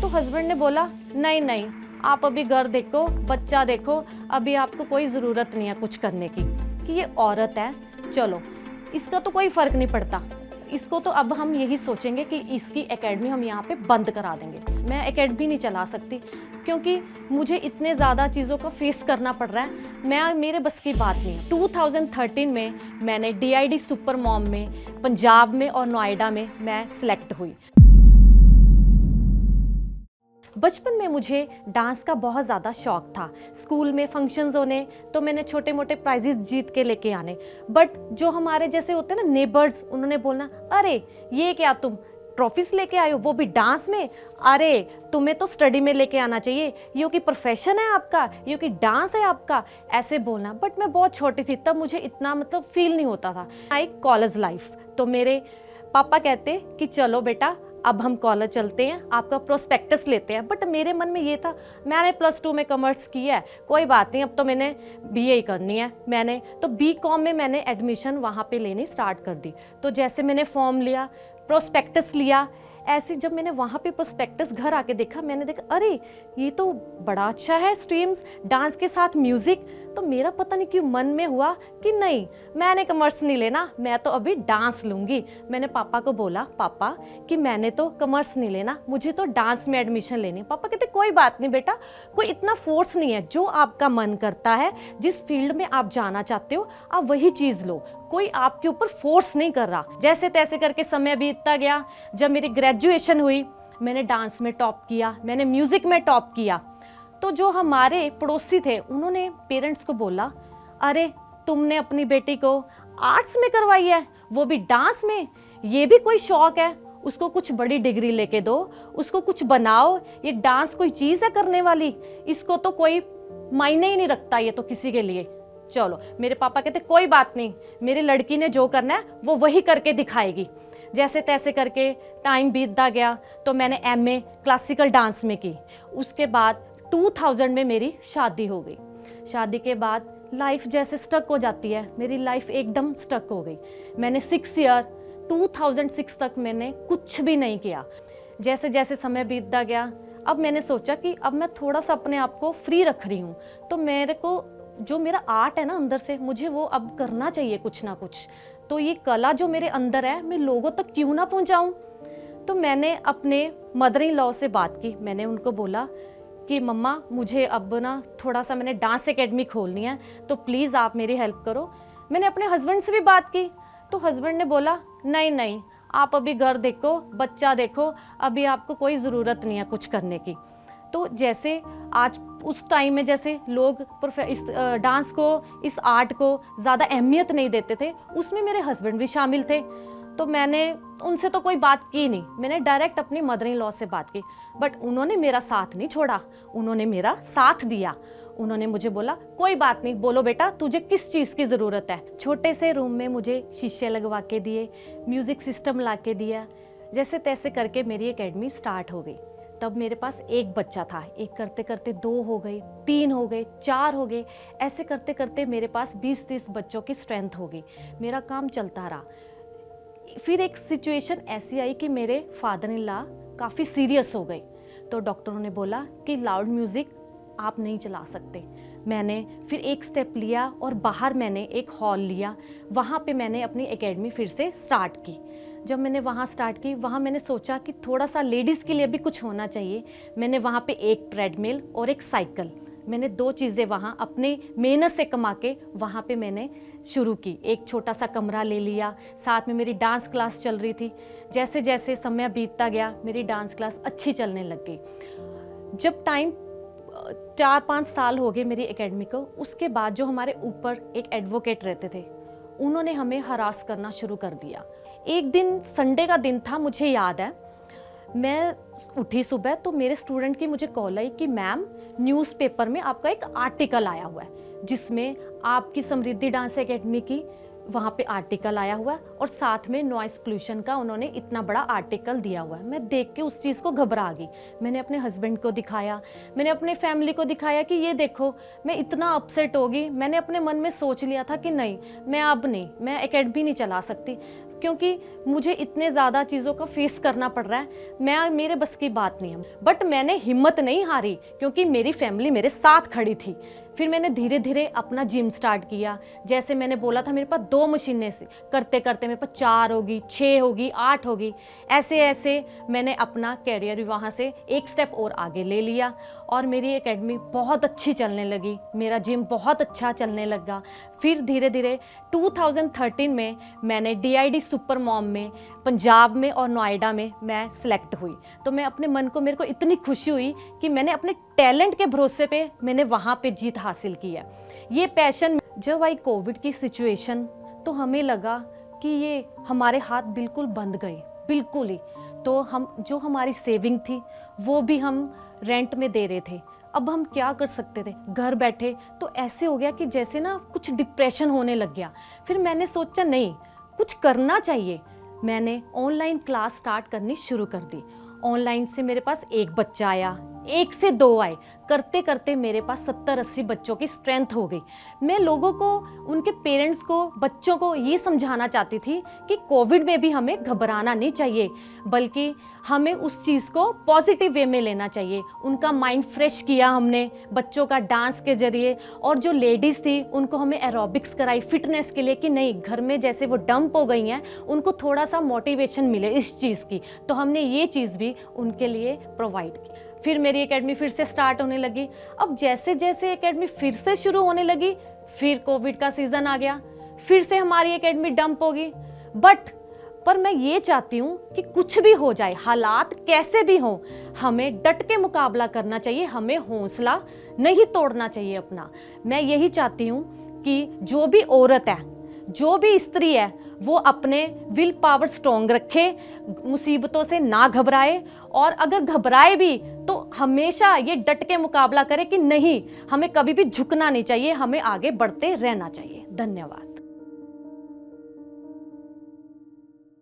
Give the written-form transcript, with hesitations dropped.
तो हस्बैंड ने बोला नहीं नहीं, आप अभी घर देखो, बच्चा देखो, अभी आपको कोई ज़रूरत नहीं है कुछ करने की, कि ये औरत है, चलो इसका तो कोई फ़र्क नहीं पड़ता, इसको तो अब हम यही सोचेंगे कि इसकी एकेडमी हम यहाँ पे बंद करा देंगे। मैं एकेडमी नहीं चला सकती क्योंकि मुझे इतने ज़्यादा चीज़ों का फेस करना पड़ रहा है, मेरे बस की बात नहीं है। 2013 में मैंने DID सुपर मॉम में पंजाब में और नोएडा में मैं सिलेक्ट हुई। बचपन में मुझे डांस का बहुत ज़्यादा शौक था। स्कूल में फंक्शंस होने तो मैंने छोटे मोटे प्राइजेस जीत के लेके आने, बट जो हमारे जैसे होते हैं ना नेबर्स, उन्होंने बोलना अरे ये क्या तुम ट्रॉफीज लेके आए हो, वो भी डांस में, अरे तुम्हें तो स्टडी में लेके आना चाहिए, ये कि प्रोफेशन है आपका, ये कि डांस है आपका, ऐसे बोलना। बट मैं बहुत छोटी थी तब, मुझे इतना मतलब फील नहीं होता था। आई कॉलेज लाइफ, तो मेरे पापा कहते कि चलो बेटा अब हम कॉलेज चलते हैं, आपका प्रोस्पेक्टस लेते हैं। बट मेरे मन में ये था, मैंने +2 में कॉमर्स किया है, कोई बात नहीं, अब तो मैंने BA ही करनी है। मैंने तो BCom में मैंने एडमिशन वहाँ पे लेनी स्टार्ट कर दी। तो जैसे मैंने फॉर्म लिया, प्रोस्पेक्टस लिया, ऐसे जब मैंने वहाँ पे प्रोस्पेक्टस घर आके देखा, मैंने देखा अरे ये तो बड़ा अच्छा है, स्ट्रीम्स डांस के साथ म्यूज़िक। तो मेरा पता नहीं क्यों मन में हुआ कि नहीं, मैंने कॉमर्स नहीं लेना, मैं तो अभी डांस लूँगी। मैंने पापा को बोला, पापा कि मैंने तो कॉमर्स नहीं लेना, मुझे तो डांस में एडमिशन लेनी है। पापा कहते कोई बात नहीं बेटा, कोई इतना फोर्स नहीं है, जो आपका मन करता है, जिस फील्ड में आप जाना चाहते हो आप वही चीज़ लो, कोई आपके ऊपर फोर्स नहीं कर रहा। जैसे तैसे करके समय बीतता गया। जब मेरी ग्रेजुएशन हुई, मैंने डांस में टॉप किया, मैंने म्यूज़िक में टॉप किया। तो जो हमारे पड़ोसी थे उन्होंने पेरेंट्स को बोला, अरे तुमने अपनी बेटी को आर्ट्स में करवाई है, वो भी डांस में, ये भी कोई शौक है, उसको कुछ बड़ी डिग्री लेके दो, उसको कुछ बनाओ, ये डांस कोई चीज़ है करने वाली, इसको तो कोई मायने ही नहीं रखता ये तो किसी के लिए। चलो मेरे पापा कहते कोई बात नहीं, मेरी लड़की ने जो करना है वो वही करके दिखाएगी। जैसे तैसे करके टाइम बीतता गया, तो मैंने MA क्लासिकल डांस में की। उसके बाद 2000 में मेरी शादी हो गई। शादी के बाद लाइफ जैसे स्टक हो जाती है, मेरी लाइफ एकदम स्टक हो गई। मैंने 6 ईयर 2006 तक मैंने कुछ भी नहीं किया। जैसे जैसे समय बीतता गया, अब मैंने सोचा कि अब मैं थोड़ा सा अपने आप को फ्री रख रही हूँ, तो मेरे को जो मेरा आर्ट है ना अंदर से, मुझे वो अब करना चाहिए कुछ ना कुछ। तो ये कला जो मेरे अंदर है, मैं लोगों तक क्यों ना पहुँचाऊँ। तो मैंने अपने मदर इन लॉ से बात की। मैंने उनको बोला कि मम्मा मुझे अब ना थोड़ा सा मैंने डांस एकेडमी खोलनी है, तो प्लीज़ आप मेरी हेल्प करो। मैंने अपने हस्बैंड से भी बात की, तो हस्बैंड ने बोला नहीं नहीं, आप अभी घर देखो, बच्चा देखो, अभी आपको कोई ज़रूरत नहीं है कुछ करने की। तो जैसे आज उस टाइम में जैसे लोग इस डांस को, इस आर्ट को ज़्यादा अहमियत नहीं देते थे, उसमें मेरे हस्बैंड भी शामिल थे। तो मैंने उनसे तो कोई बात की नहीं, मैंने डायरेक्ट अपनी मदर इन लॉ से बात की। बट उन्होंने मेरा साथ नहीं छोड़ा, उन्होंने मेरा साथ दिया। उन्होंने मुझे बोला कोई बात नहीं, बोलो बेटा तुझे किस चीज़ की ज़रूरत है। छोटे से रूम में मुझे शीशे लगवा के दिए, म्यूज़िक सिस्टम ला के दिया। जैसे तैसे करके मेरी एकेडमी स्टार्ट हो गई। तब मेरे पास एक बच्चा था, एक करते करते 2 हो गए, 3 हो गए, 4 हो गए। ऐसे करते करते मेरे पास 20-30 बच्चों की स्ट्रेंथ हो गई। मेरा काम चलता रहा। फिर एक सिचुएशन ऐसी आई कि मेरे फादर इन लॉ काफ़ी सीरियस हो गए, तो डॉक्टरों ने बोला कि लाउड म्यूज़िक आप नहीं चला सकते। मैंने फिर एक स्टेप लिया और बाहर मैंने एक हॉल लिया, वहाँ पे मैंने अपनी एकेडमी फिर से स्टार्ट की। जब मैंने वहाँ स्टार्ट की, वहाँ मैंने सोचा कि थोड़ा सा लेडीज़ के लिए भी कुछ होना चाहिए। मैंने वहाँ पे एक ट्रेडमिल और एक साइकिल, मैंने 2 चीज़ें वहाँ अपने मेहनत से कमा के वहाँ पे मैंने शुरू की। एक छोटा सा कमरा ले लिया, साथ में मेरी डांस क्लास चल रही थी। जैसे जैसे समय बीतता गया, मेरी डांस क्लास अच्छी चलने लग गई। जब टाइम 4-5 साल हो गए मेरी एकेडमी को, उसके बाद जो हमारे ऊपर एक एडवोकेट रहते थे, उन्होंने हमें हरास करना शुरू कर दिया। एक दिन संडे का दिन था, मुझे याद है, मैं उठी सुबह तो मेरे स्टूडेंट की मुझे कॉल आई कि मैम न्यूज़पेपर में आपका एक आर्टिकल आया हुआ है, जिसमें आपकी समृद्धि डांस एकेडमी की वहाँ पे आर्टिकल आया हुआ है और साथ में नॉइस पोल्यूशन का उन्होंने इतना बड़ा आर्टिकल दिया हुआ है। मैं देख के उस चीज़ को घबरा गई। मैंने अपने हस्बैंड को दिखाया, मैंने अपने फैमिली को दिखाया कि ये देखो, मैं इतना अपसेट हो गई। मैंने अपने मन में सोच लिया था कि नहीं, मैं अब नहीं, मैं एकेडमी नहीं चला सकती। क्योंकि मुझे इतने ज़्यादा चीज़ों का फेस करना पड़ रहा है, मेरे बस की बात नहीं है। बट मैंने हिम्मत नहीं हारी क्योंकि मेरी फैमिली मेरे साथ खड़ी थी। फिर मैंने धीरे धीरे अपना जिम स्टार्ट किया। जैसे मैंने बोला था, मेरे पास 2 मशीनें से करते करते मेरे पास 4 होगी, 6 होगी, 8 होगी। ऐसे ऐसे मैंने अपना कैरियर भी वहाँ से एक स्टेप और आगे ले लिया और मेरी एकेडमी बहुत अच्छी चलने लगी, मेरा जिम बहुत अच्छा चलने लगा। फिर धीरे धीरे 2013 में मैंने DID सुपर मॉम में पंजाब में और नोएडा में मैं सिलेक्ट हुई। तो मैं अपने मन को, मेरे को इतनी खुशी हुई कि मैंने अपने टैलेंट के भरोसे पे मैंने वहाँ पे जीत हासिल की है। ये पैशन, जब आई कोविड की सिचुएशन तो हमें लगा कि ये हमारे हाथ बिल्कुल बंद गए, बिल्कुल ही। तो जो हमारी सेविंग थी वो भी हम रेंट में दे रहे थे। अब हम क्या कर सकते थे घर बैठे? तो ऐसे हो गया कि जैसे ना कुछ डिप्रेशन होने लग गया। फिर मैंने सोचा नहीं, कुछ करना चाहिए। मैंने ऑनलाइन क्लास स्टार्ट करनी शुरू कर दी। ऑनलाइन से मेरे पास 1 बच्चा आया, 1 से 2 आए, करते करते मेरे पास 70-80 बच्चों की स्ट्रेंथ हो गई। मैं लोगों को, उनके पेरेंट्स को, बच्चों को ये समझाना चाहती थी कि कोविड में भी हमें घबराना नहीं चाहिए, बल्कि हमें उस चीज़ को पॉजिटिव वे में लेना चाहिए। उनका माइंड फ्रेश किया हमने बच्चों का डांस के जरिए, और जो लेडीज़ थी उनको हमें एरोबिक्स कराई फिटनेस के लिए कि नहीं, घर में जैसे वो डंप हो गई हैं, उनको थोड़ा सा मोटिवेशन मिले इस चीज़ की। तो हमने ये चीज़ भी उनके लिए प्रोवाइड की। फिर मेरी एकेडमी फिर से स्टार्ट होने लगी। अब जैसे जैसे एकेडमी फिर से शुरू होने लगी, फिर कोविड का सीज़न आ गया, फिर से हमारी एकेडमी डंप होगी। पर मैं ये चाहती हूँ कि कुछ भी हो जाए, हालात कैसे भी हों, हमें डट के मुकाबला करना चाहिए, हमें हौसला नहीं तोड़ना चाहिए अपना। मैं यही चाहती हूँ कि जो भी औरत है, जो भी स्त्री है, वो अपने विल पावर स्ट्रॉन्ग रखे, मुसीबतों से ना घबराए, और अगर घबराए भी तो हमेशा ये डट के मुकाबला करे कि नहीं, हमें कभी भी झुकना नहीं चाहिए, हमें आगे बढ़ते रहना चाहिए। धन्यवाद।